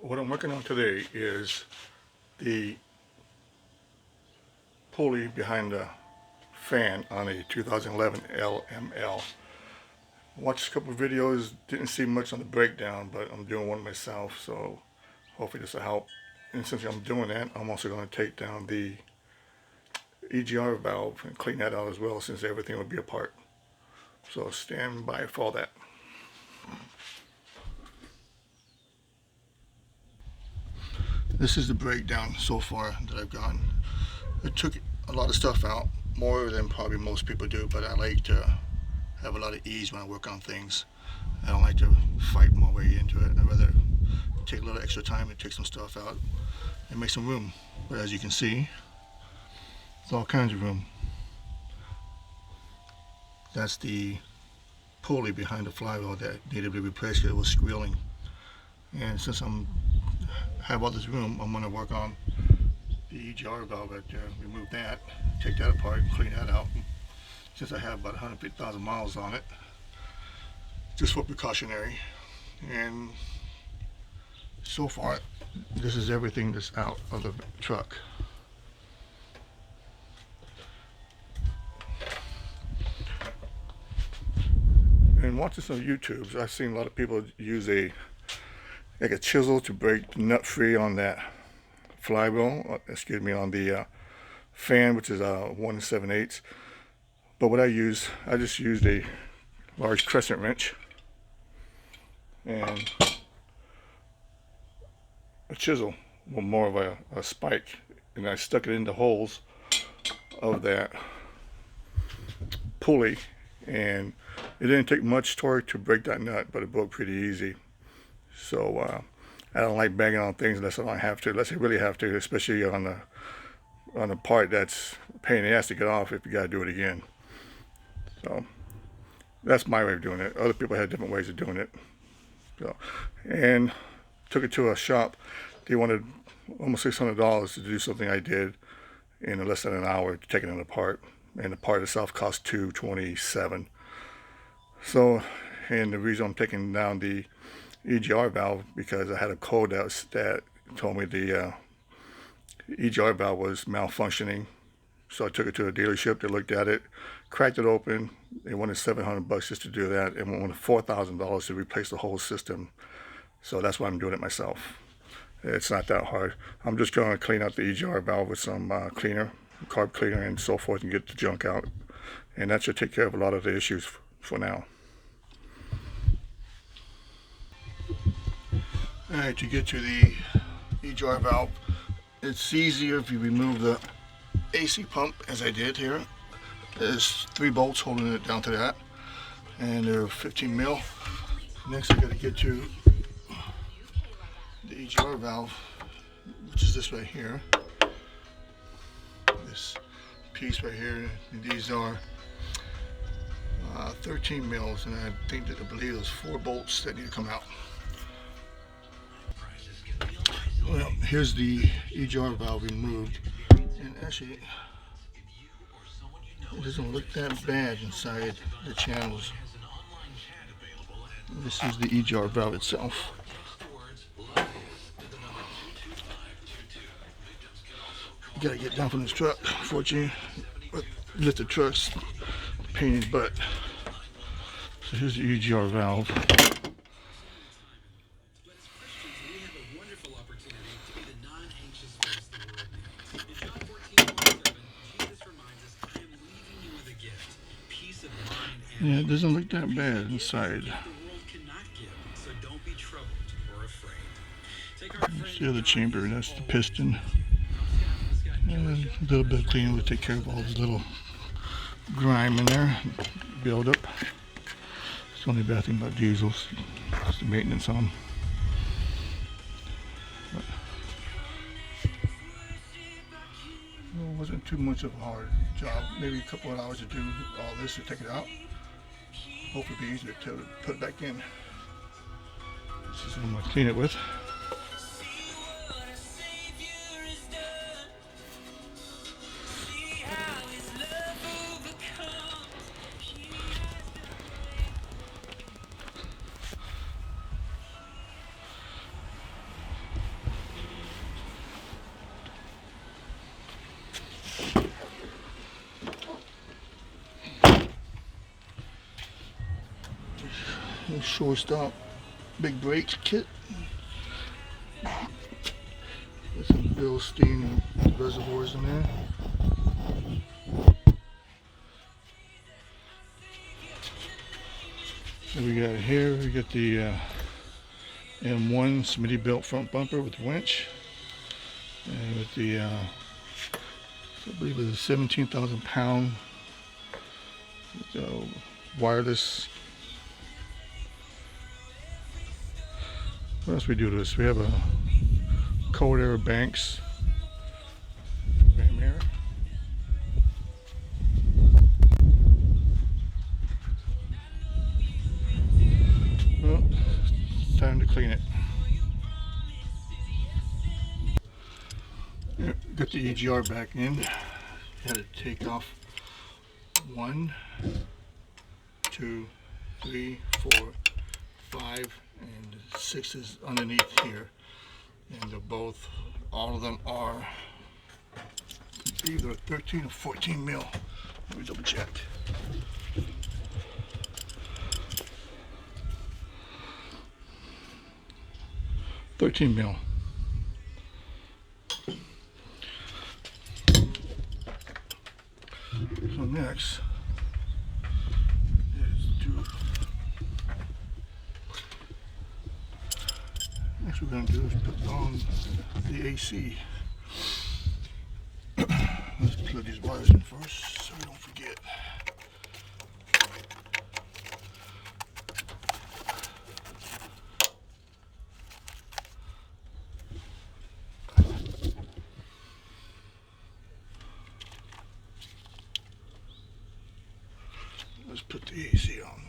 What I'm working on today is the pulley behind the fan on a 2011 LML. Watched a couple of videos, didn't see much on the breakdown, but I'm doing one myself, so hopefully this will help. And since I'm doing that, I'm also going to take down the EGR valve and clean that out as well, since everything will be apart. So stand by for all that. This is the breakdown so far that I've gotten. I took a lot of stuff out, more than probably most people do, but I like to have a lot of ease when I work on things. I don't like to fight my way into it. I'd rather take a little extra time and take some stuff out and make some room. But as you can see, there's all kinds of room. That's the pulley behind the flywheel that needed to be replaced because it was squealing. And since have all this room, I'm going to work on the EGR valve right there. Remove that, take that apart, and clean that out. Since I have about 150,000 miles on it, just for precautionary. And so far, this is everything that's out of the truck. And watching some YouTubes, I've seen a lot of people use a chisel to break the nut free on that flywheel, on the fan, which is 1 7/8. But what I just used a large crescent wrench and a chisel, well, more of a spike, and I stuck it in the holes of that pulley, and it didn't take much torque to break that nut, but it broke pretty easy. So I don't like banging on things unless I really have to, especially on the part that's a pain in the ass to get off if you got to do it again. So that's my way of doing it. Other people had different ways of doing it. So, and took it to a shop. They wanted almost $600 to do something I did in less than an hour, taking it apart. And the part itself cost $227. So, and the reason I'm taking down the EGR valve, because I had a code that told me the EGR valve was malfunctioning. So I took it to a dealership. They looked at it, cracked it open. They wanted $700 just to do that, and wanted $4,000 to replace the whole system. So that's why I'm doing it myself. It's not that hard. I'm just going to clean out the EGR valve with some cleaner, carb cleaner, and so forth, and get the junk out. And that should take care of a lot of the issues for now. Alright, to get to the EGR valve, it's easier if you remove the AC pump, as I did here. There's 3 bolts holding it down to that, and they're 15 mil. Next I got to get to the EGR valve, which is this right here. This piece right here, and these are 13 mils, and I believe there's 4 bolts that need to come out. Well, here's the EGR valve removed, and actually it doesn't look that bad inside the channels. This is the EGR valve itself. You gotta get down from this truck, unfortunately. Lift the truck's pain in the butt. So here's the EGR valve. Yeah, it doesn't look that bad inside. That's the other chamber, that's the piston. And a little bit of cleaning will take care of all the little grime in there, build up. It's the only bad thing about diesels, just the maintenance on them. But it wasn't too much of a hard job, maybe a couple of hours to do all this to take it out. Hopefully it'll be easier to put it back in. This is what I'm going to clean it with. shortstop big brakes kit. There's some Bilstein reservoirs in there. So we got here, we got the M1 Smitty built front bumper with winch, and with the I believe it's a 17,000 pound wireless. What else we do to this? We have a cold air banks right here. Well, it's time to clean it. Got the EGR back in. Had to take off 1, 2, 3, 4, 5, and 6 is underneath here. And they're both, all of them are either 13 or 14 mil. Let me double check. $13 mil. So next we're going to do is put on the AC. Let's plug these wires in first so we don't forget. Let's put the AC on.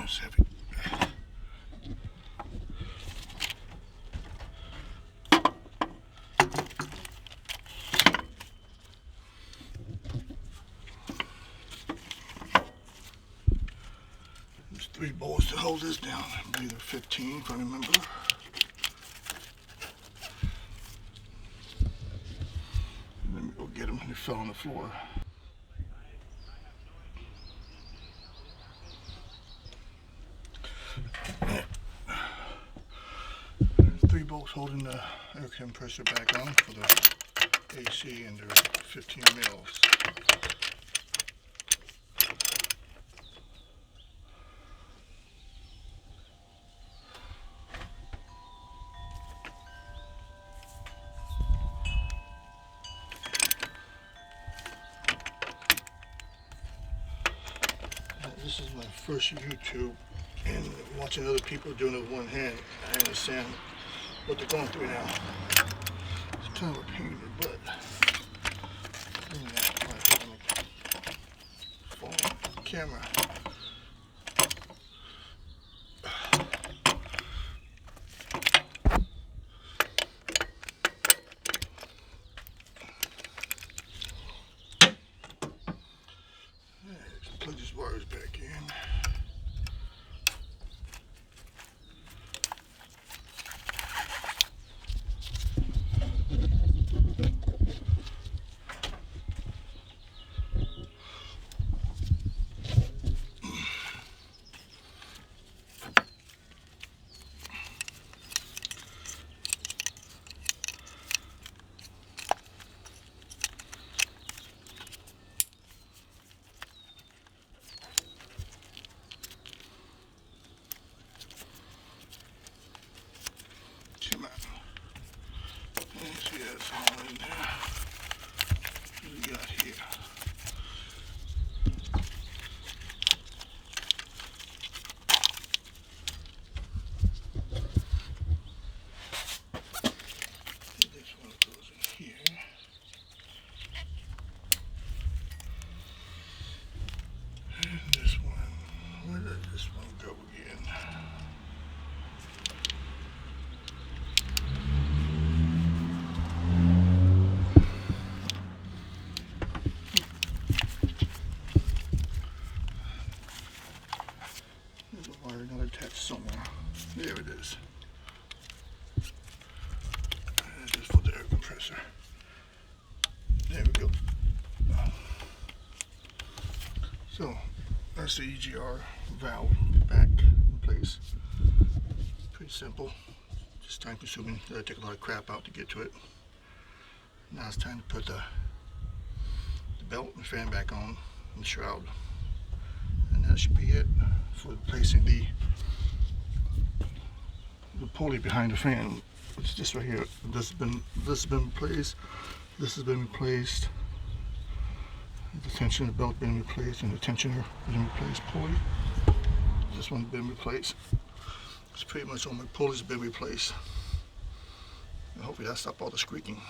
It's heavy. There's 3 bolts to hold this down. I believe they're 15 if I remember. Let me go get them. They fell on the floor. There's 3 bolts holding the air compressor back on for the AC, and they're 15 mils. This is my first YouTube, and watching other people doing it with one hand, I understand what they're going through now. It's kind of a pain in the butt. Doing that by holding the phone camera. Let's plug these wires back in. That's all in there. What do we got here? This one goes in here. And this one, where does this one go again? Not attached somewhere. There it is. This is for the air compressor. There we go. So that's the EGR valve back in place. Pretty simple, just time consuming. Gotta take a lot of crap out to get to it. Now it's time to put the belt and fan back on, and the shroud. And that should be it for replacing the pulley behind the fan. It's this right here. This has been replaced. This has been replaced. The tensioner belt been replaced, and the tensioner has been replaced. Pulley. This one's been replaced. It's pretty much all my pulleys have been replaced. And hopefully that stopped all the squeaking.